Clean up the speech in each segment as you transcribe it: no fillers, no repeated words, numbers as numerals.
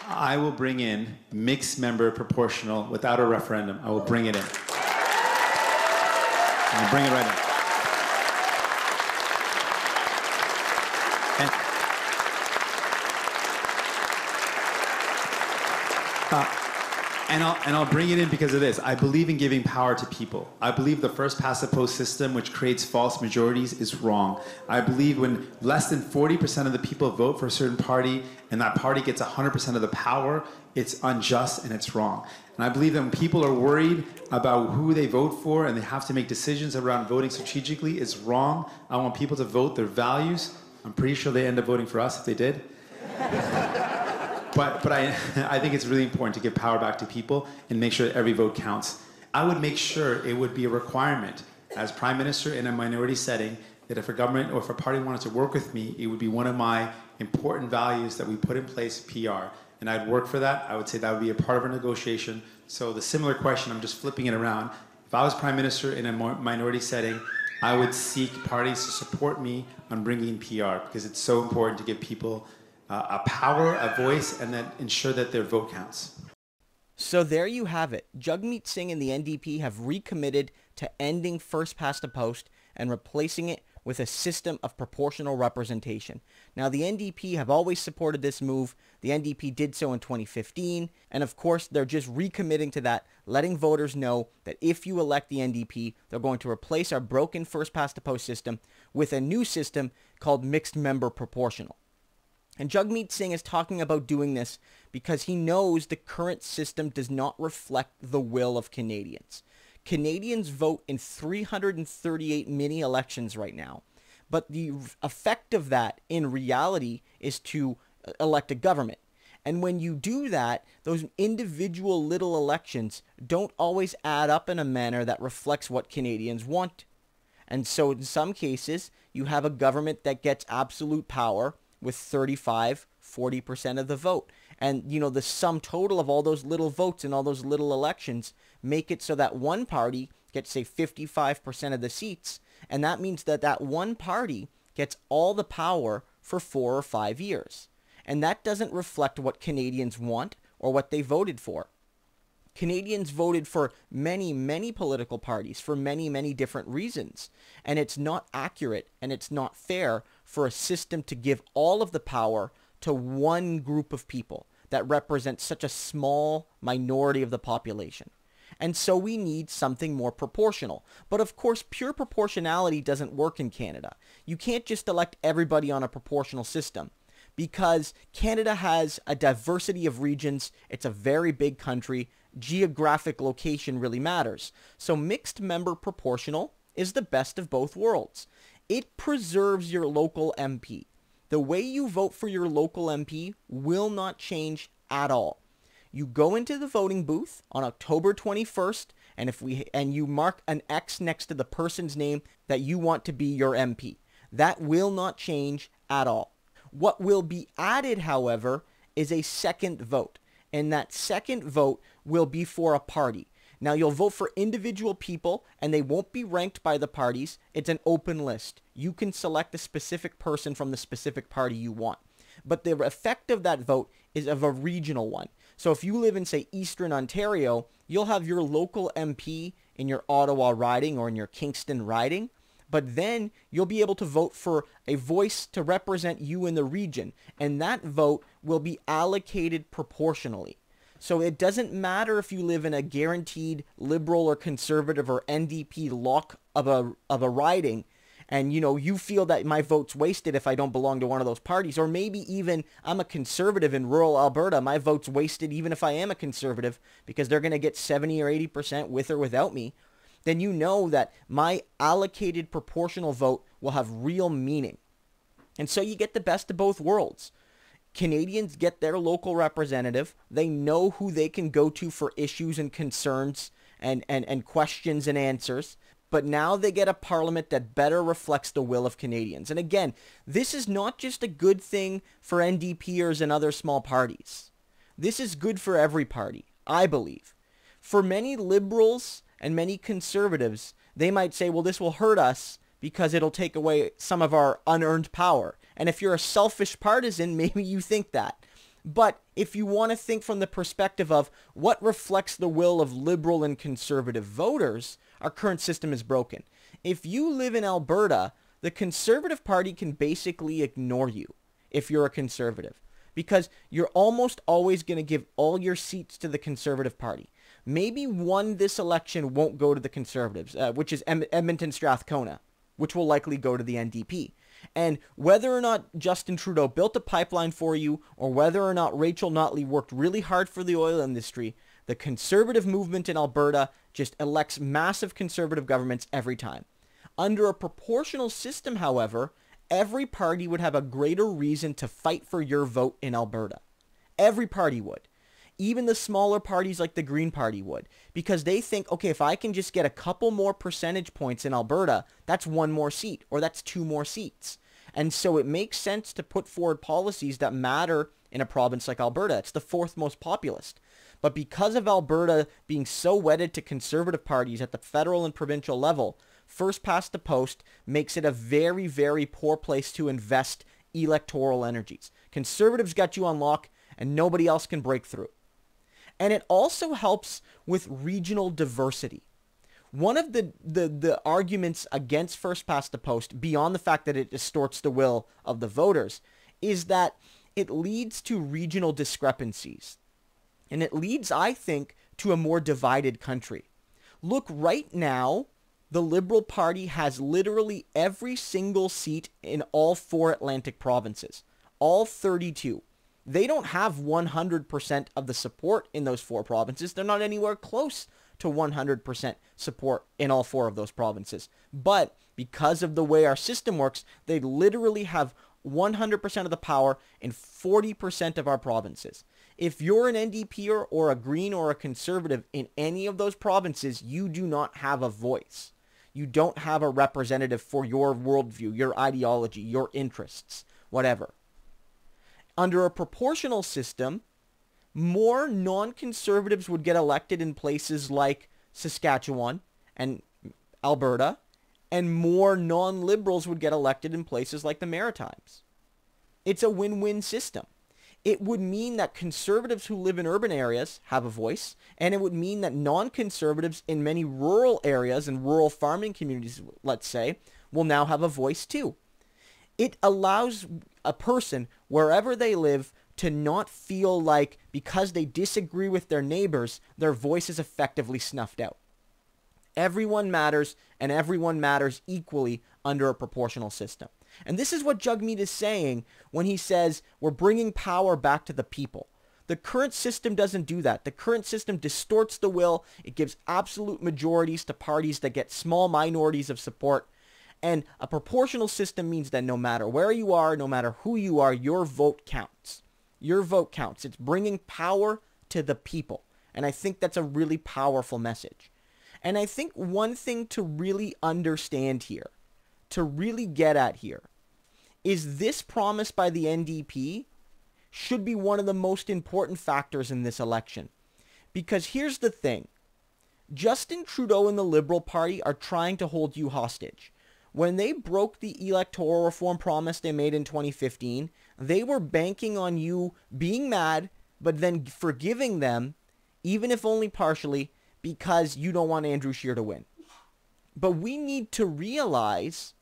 I will bring in mixed member proportional without a referendum. I will bring it in. I'll bring it right in. And I'll bring it in because of this. I believe in giving power to people. I believe the first past the post system, which creates false majorities, is wrong. I believe when less than 40% of the people vote for a certain party and that party gets 100% of the power, it's unjust and it's wrong. And I believe that when people are worried about who they vote for and they have to make decisions around voting strategically, it's wrong. I want people to vote their values. I'm pretty sure they end up voting for us if they did. But I think it's really important to give power back to people and make sure that every vote counts. I would make sure it would be a requirement as Prime Minister in a minority setting that if a government or if a party wanted to work with me, it would be one of my important values that we put in place, PR. And I'd work for that. I would say that would be a part of our negotiation. So the similar question, I'm just flipping it around. If I was Prime Minister in a minority setting, I would seek parties to support me on bringing PR because it's so important to give people a power, a voice, and then ensure that their vote counts. So there you have it. Jagmeet Singh and the NDP have recommitted to ending first past the post and replacing it with a system of proportional representation. Now, the NDP have always supported this move. The NDP did so in 2015. And of course, they're just recommitting to that, letting voters know that if you elect the NDP, they're going to replace our broken first past the post system with a new system called mixed member proportional. And Jagmeet Singh is talking about doing this because he knows the current system does not reflect the will of Canadians. Canadians vote in 338 mini elections right now, but the effect of that in reality is to elect a government. And when you do that, those individual little elections don't always add up in a manner that reflects what Canadians want. And so in some cases, you have a government that gets absolute power with 35-40% of the vote. And, you know, the sum total of all those little votes and all those little elections make it so that one party gets, say, 55% of the seats. And that means that that one party gets all the power for 4 or 5 years. And that doesn't reflect what Canadians want or what they voted for. Canadians voted for many, many political parties for many, many different reasons. And it's not accurate and it's not fair for a system to give all of the power to one group of people that represents such a small minority of the population. And so we need something more proportional. But of course, pure proportionality doesn't work in Canada. You can't just elect everybody on a proportional system, because Canada has a diversity of regions. It's a very big country. Geographic location really matters. So mixed member proportional is the best of both worlds. It preserves your local MP. The way you vote for your local MP will not change at all. You go into the voting booth on October 21st, and you mark an X next to the person's name that you want to be your MP. That will not change at all. What will be added, however, is a second vote. And that second vote will be for a party. Now, you'll vote for individual people, and they won't be ranked by the parties. It's an open list. You can select a specific person from the specific party you want. But the effect of that vote is of a regional one. So if you live in, say, Eastern Ontario, you'll have your local MP in your Ottawa riding or in your Kingston riding. But then you'll be able to vote for a voice to represent you in the region. And that vote will be allocated proportionally. So it doesn't matter if you live in a guaranteed Liberal or Conservative or NDP lock of a riding, and you feel that my vote's wasted if I don't belong to one of those parties, or maybe even I'm a Conservative in rural Alberta, my vote's wasted even if I am a Conservative because they're going to get 70 or 80% with or without me. Then you know that my allocated proportional vote will have real meaning. And so you get the best of both worlds. Canadians get their local representative. They know who they can go to for issues and concerns and questions and answers. But now they get a parliament that better reflects the will of Canadians. And again, this is not just a good thing for NDPers and other small parties. This is good for every party, I believe. For many Liberals and many Conservatives, they might say, well, this will hurt us because it'll take away some of our unearned power. And if you're a selfish partisan, maybe you think that. But if you want to think from the perspective of what reflects the will of liberal and conservative voters, our current system is broken. If you live in Alberta, the Conservative Party can basically ignore you if you're a conservative, because you're almost always going to give all your seats to the Conservative Party. Maybe one this election won't go to the Conservatives, which is Edmonton Strathcona, which will likely go to the NDP. And whether or not Justin Trudeau built a pipeline for you, or whether or not Rachel Notley worked really hard for the oil industry, the conservative movement in Alberta just elects massive conservative governments every time. Under a proportional system, however, every party would have a greater reason to fight for your vote in Alberta. Every party would. Even the smaller parties like the Green Party would. Because they think, okay, if I can just get a couple more percentage points in Alberta, that's one more seat, or that's two more seats. And so it makes sense to put forward policies that matter in a province like Alberta. It's the fourth most populous. But because of Alberta being so wedded to conservative parties at the federal and provincial level, first past the post makes it a very, very poor place to invest electoral energies. Conservatives got you on lock, and nobody else can break through. And it also helps with regional diversity. One of the arguments against first past the post, beyond the fact that it distorts the will of the voters, is that it leads to regional discrepancies. And it leads, I think, to a more divided country. Look, right now, the Liberal Party has literally every single seat in all 4 Atlantic provinces. All 32. They don't have 100% of the support in those 4 provinces. They're not anywhere close to 100% support in all 4 of those provinces. But because of the way our system works, they literally have 100% of the power in 40% of our provinces. If you're an NDP or a Green or a Conservative in any of those provinces, you do not have a voice. You don't have a representative for your worldview, your ideology, your interests, whatever. Under a proportional system, more non-conservatives would get elected in places like Saskatchewan and Alberta, and more non-liberals would get elected in places like the Maritimes. It's a win-win system. It would mean that conservatives who live in urban areas have a voice, and it would mean that non-conservatives in many rural areas and rural farming communities, let's say, will now have a voice too. It allows a person, wherever they live, to not feel like because they disagree with their neighbors, their voice is effectively snuffed out. Everyone matters, and everyone matters equally under a proportional system. And this is what Jagmeet is saying when he says we're bringing power back to the people. The current system doesn't do that. The current system distorts the will. It gives absolute majorities to parties that get small minorities of support. And a proportional system means that no matter where you are, no matter who you are, your vote counts. Your vote counts. It's bringing power to the people. And I think that's a really powerful message. And I think one thing to really understand here, to really get at here, is this promise by the NDP should be one of the most important factors in this election. Because here's the thing. Justin Trudeau and the Liberal Party are trying to hold you hostage. When they broke the electoral reform promise they made in 2015, they were banking on you being mad, but then forgiving them, even if only partially, because you don't want Andrew Scheer to win. But we need to realize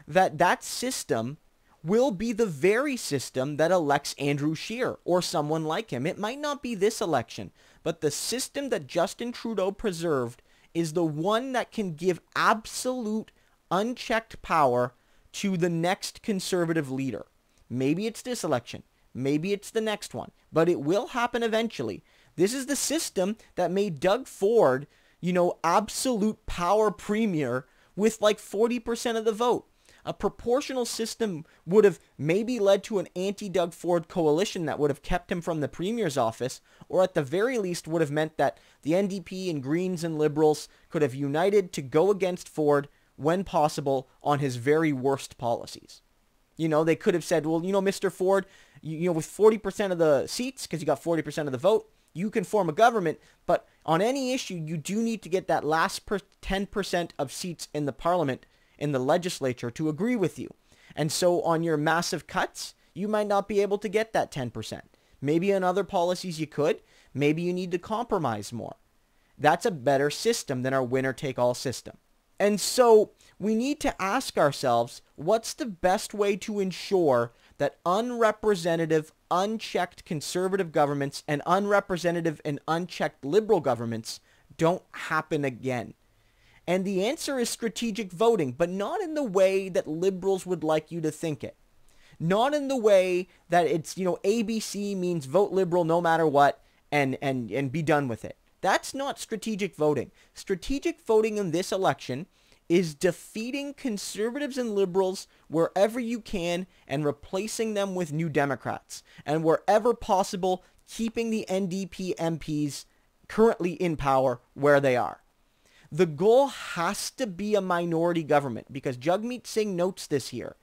that that system will be the very system that elects Andrew Scheer or someone like him. It might not be this election, but the system that Justin Trudeau preserved is the one that can give absolute unchecked power to the next conservative leader. Maybe it's this election. Maybe it's the next one. But it will happen eventually. This is the system that made Doug Ford, absolute power premier with like 40% of the vote. A proportional system would have maybe led to an anti-Doug Ford coalition that would have kept him from the premier's office, or at the very least would have meant that the NDP and Greens and Liberals could have united to go against Ford when possible on his very worst policies. They could have said, well, Mr. Ford, with 40% of the seats, because you got 40% of the vote, you can form a government, but on any issue, you do need to get that last 10% of seats in the parliament, in the legislature, to agree with you. And so on your massive cuts, you might not be able to get that 10%. Maybe on other policies you could. Maybe you need to compromise more. That's a better system than our winner-take-all system. And so we need to ask ourselves, what's the best way to ensure that unrepresentative, unchecked conservative governments and unrepresentative and unchecked liberal governments don't happen again? And the answer is strategic voting, but not in the way that liberals would like you to think it. Not in the way that it's, ABC means vote liberal no matter what and be done with it. That's not strategic voting. Strategic voting in this election is defeating conservatives and liberals wherever you can and replacing them with New Democrats. And wherever possible, keeping the NDP MPs currently in power where they are. The goal has to be a minority government, because Jagmeet Singh notes this here,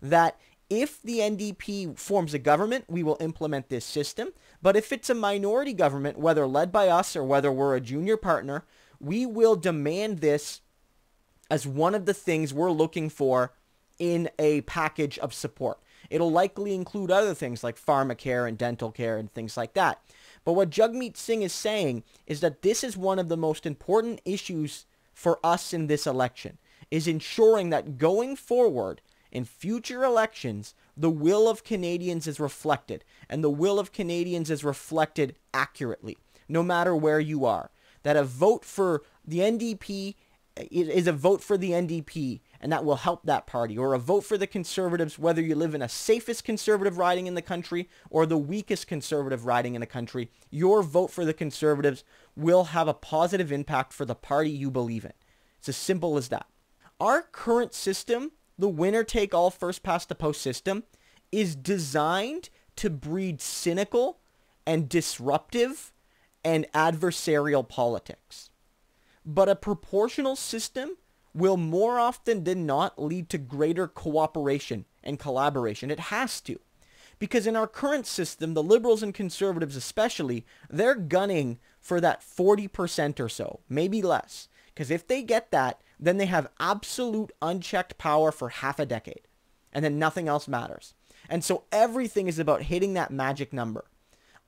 that if the NDP forms a government, we will implement this system. But if it's a minority government, whether led by us or whether we're a junior partner, we will demand this as one of the things we're looking for in a package of support. It'll likely include other things like pharmacare and dental care and things like that. But what Jagmeet Singh is saying is that this is one of the most important issues for us in this election, is ensuring that going forward in future elections, the will of Canadians is reflected, and the will of Canadians is reflected accurately, no matter where you are. That a vote for the NDP is a vote for the NDP, and that will help that party. Or a vote for the Conservatives, whether you live in a safest Conservative riding in the country or the weakest Conservative riding in the country, your vote for the Conservatives will have a positive impact for the party you believe in. It's as simple as that. Our current system, the winner-take-all first-past-the-post system, is designed to breed cynical and disruptive and adversarial politics. But a proportional system will more often than not lead to greater cooperation and collaboration. It has to. Because in our current system, the Liberals and Conservatives especially, they're gunning for that 40% or so, maybe less. Because if they get that, then they have absolute unchecked power for half a decade. And then nothing else matters. And so everything is about hitting that magic number.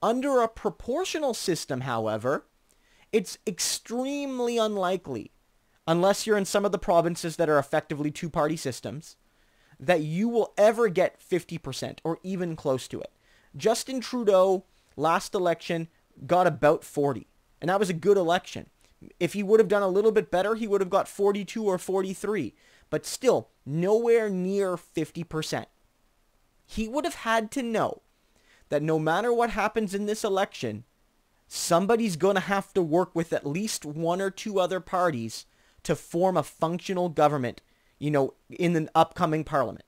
Under a proportional system, however, it's extremely unlikely, unless you're in some of the provinces that are effectively two-party systems, that you will ever get 50% or even close to it. Justin Trudeau, last election, got about 40. And that was a good election. If he would have done a little bit better, he would have got 42 or 43. But still, nowhere near 50%. He would have had to know that no matter what happens in this election, somebody's going to have to work with at least one or two other parties to form a functional government, in the upcoming parliament.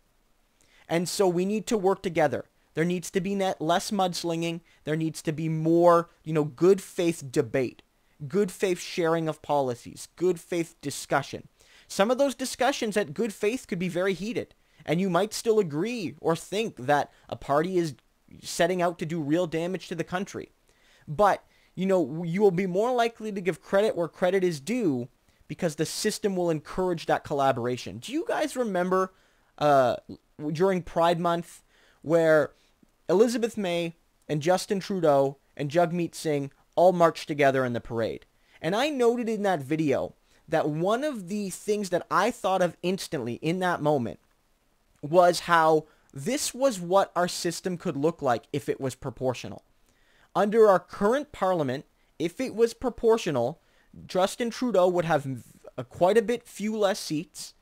And so we need to work together. There needs to be less mudslinging. There needs to be more, good faith debate, good faith sharing of policies, good faith discussion. Some of those discussions at good faith could be very heated, and you might still agree or think that a party is setting out to do real damage to the country. But, you will be more likely to give credit where credit is due, because the system will encourage that collaboration. Do you guys remember during Pride Month where Elizabeth May and Justin Trudeau and Jagmeet Singh all marched together in the parade? And I noted in that video that one of the things that I thought of instantly in that moment was how this was what our system could look like if it was proportional. Under our current parliament, if it was proportional, Justin Trudeau would have quite a bit few less seats.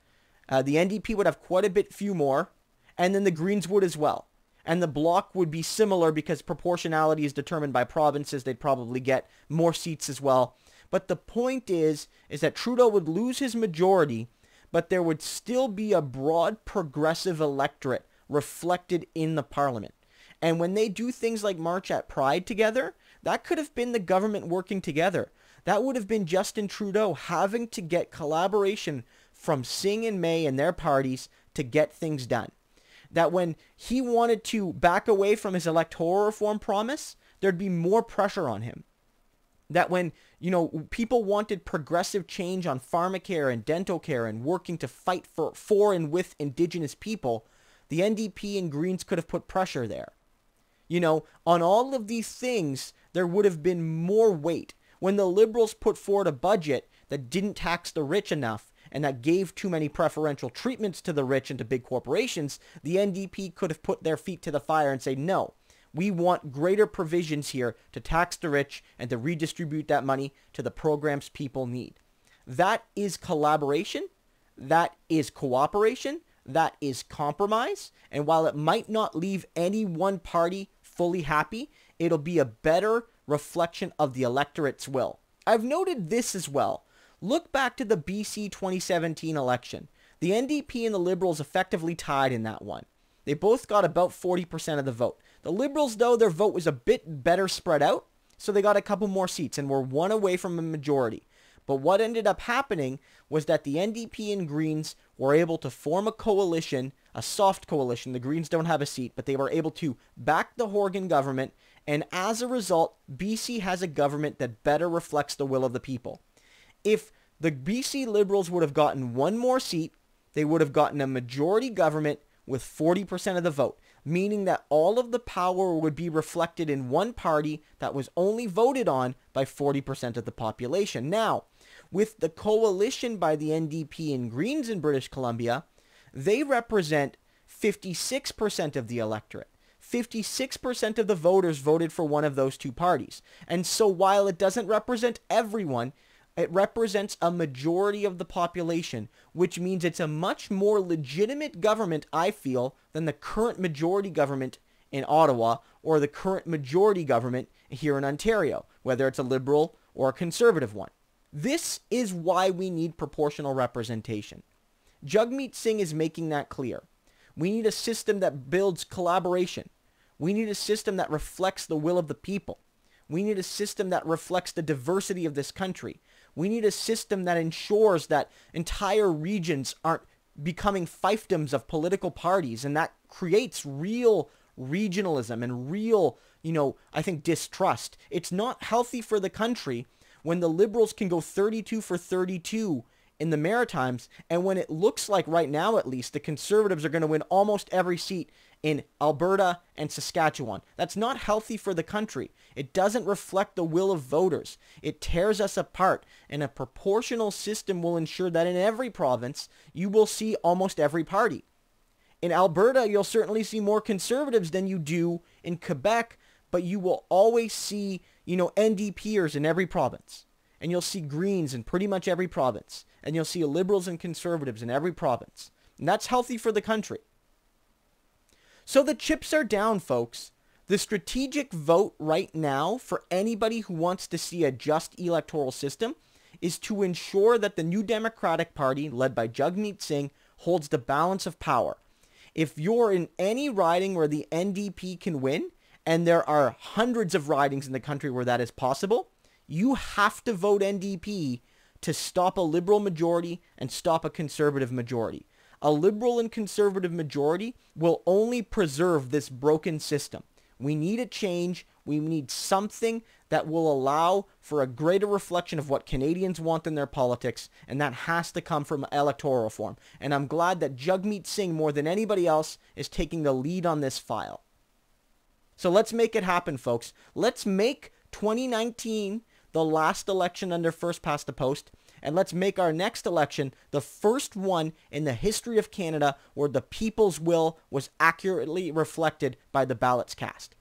The NDP would have quite a bit few more. And then the Greens would as well. And the Bloc would be similar because proportionality is determined by provinces. They'd probably get more seats as well. But the point is that Trudeau would lose his majority, but there would still be a broad progressive electorate reflected in the parliament. And when they do things like march at Pride together, that could have been the government working together. That would have been Justin Trudeau having to get collaboration from Singh and May and their parties to get things done. That when he wanted to back away from his electoral reform promise, there'd be more pressure on him. That when, people wanted progressive change on pharmacare and dental care and working to fight for and with Indigenous people, the NDP and Greens could have put pressure there. On all of these things, there would have been more weight. When the Liberals put forward a budget that didn't tax the rich enough and that gave too many preferential treatments to the rich and to big corporations, the NDP could have put their feet to the fire and say, no, we want greater provisions here to tax the rich and to redistribute that money to the programs people need. That is collaboration. That is cooperation. That is compromise. And while it might not leave any one party fully happy, it'll be a better reflection of the electorate's will. I've noted this as well. Look back to the BC 2017 election. The NDP and the Liberals effectively tied in that one. They both got about 40% of the vote. The Liberals, though, their vote was a bit better spread out, so they got a couple more seats and were one away from a majority. But what ended up happening was that the NDP and Greens were able to form a coalition, a soft coalition. The Greens don't have a seat, but they were able to back the Horgan government, and as a result, BC has a government that better reflects the will of the people. If the BC Liberals would have gotten one more seat, they would have gotten a majority government with 40% of the vote, meaning that all of the power would be reflected in one party that was only voted on by 40% of the population. Now, with the coalition by the NDP and Greens in British Columbia, they represent 56% of the electorate. 56% of the voters voted for one of those two parties. And so while it doesn't represent everyone, it represents a majority of the population, which means it's a much more legitimate government, I feel, than the current majority government in Ottawa or the current majority government here in Ontario, whether it's a Liberal or a Conservative one. This is why we need proportional representation. Jagmeet Singh is making that clear. We need a system that builds collaboration. We need a system that reflects the will of the people. We need a system that reflects the diversity of this country. We need a system that ensures that entire regions aren't becoming fiefdoms of political parties, and that creates real regionalism and real, I think, distrust. It's not healthy for the country when the Liberals can go 32 for 32 in the Maritimes, and when it looks like right now at least the Conservatives are going to win almost every seat in Alberta and Saskatchewan. That's not healthy for the country. It doesn't reflect the will of voters. It tears us apart, and a proportional system will ensure that in every province you will see almost every party. In Alberta, you'll certainly see more Conservatives than you do in Quebec, but you will always see, NDPers in every province. And you'll see Greens in pretty much every province. And you'll see Liberals and Conservatives in every province. And that's healthy for the country. So the chips are down, folks. The strategic vote right now for anybody who wants to see a just electoral system is to ensure that the New Democratic Party, led by Jagmeet Singh, holds the balance of power. If you're in any riding where the NDP can win, and there are hundreds of ridings in the country where that is possible, you have to vote NDP to stop a Liberal majority and stop a Conservative majority. A Liberal and Conservative majority will only preserve this broken system. We need a change. We need something that will allow for a greater reflection of what Canadians want in their politics, and that has to come from electoral reform. And I'm glad that Jagmeet Singh, more than anybody else, is taking the lead on this file. So let's make it happen, folks. Let's make 2019 the last election under first past the post, and let's make our next election the first one in the history of Canada where the people's will was accurately reflected by the ballots cast.